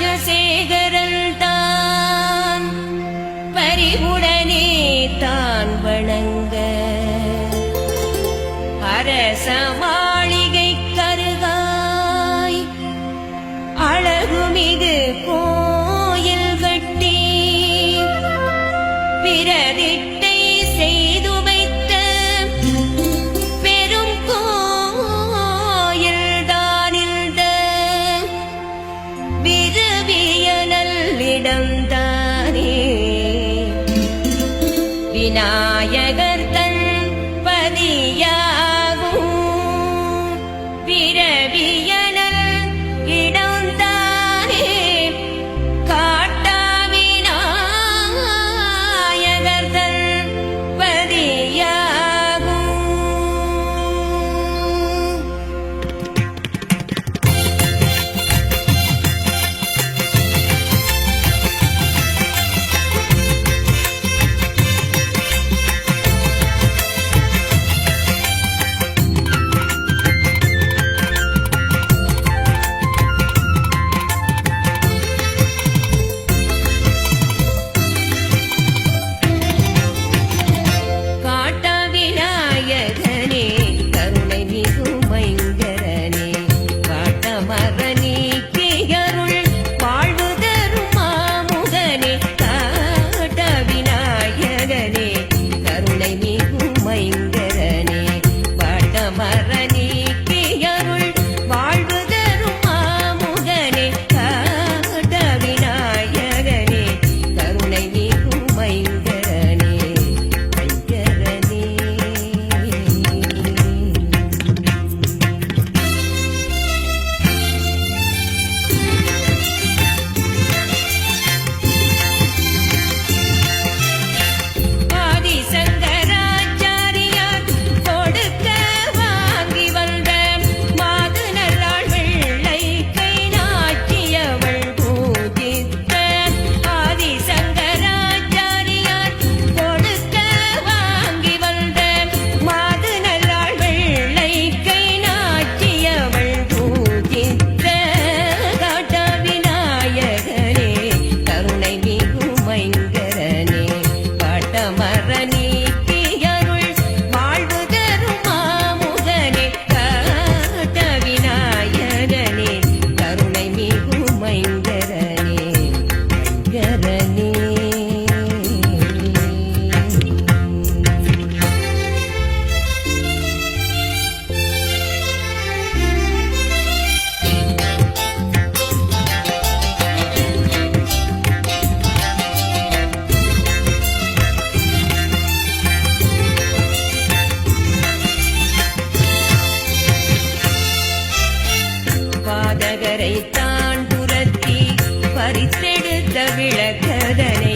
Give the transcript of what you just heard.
பரராஜசேகரன் தான் பரிவுடனே தான் வணங்க அரச மாளிகை கருகாய் அழகுமிகு கோயில் கட்டி பிரதிட்டை செய்து வைத்த பெரும் கோயில் தானில்த விரும்பிய நல்லிடம்தானே விநாயகர் தன் பதியாகும் விரவிய இடம்தானே காட்டா விநாயகர் தன் பதியாகும். காட்டா விநாயகனே கருணை மிகும் மைங்கரனே காட்டமர நீக்கியருள் வாழ்வு தரும் மாமுகனே காட்டா விநாயகனே கருணை மிகும் மைங்கரனே காட்டமர நீக்கியருள் வாழ்வு தரும் மாமுகனே காட்டா விநாயகனே கருணை மிகும் மைங்கரனே ஆதிசங்கராச்சாரியார் கொடுக்க வாங்கி வந்த மாது நல்லாள் வெள்ளை கை நாட்டியவள் பூஜித்த ஆதிசங்கராச்சாரியார் கொடுக்க வாங்கி வந்த மாது நல்லாள் வெள்ளை கை நாட்டியவள் பூஜித்த காட்ட விநாயகனே கருணை மிகும் மைங்கரனே காட்டமர நீக்கியருள் வாழ்வு தரும் மாமுகனே காட்ட விநாயகனே கருணை மிகும் மைங்கரனே மைங்கரனே. பாதகரை தான் துரத்தி பறித்தெடுத்த விளக்கதனை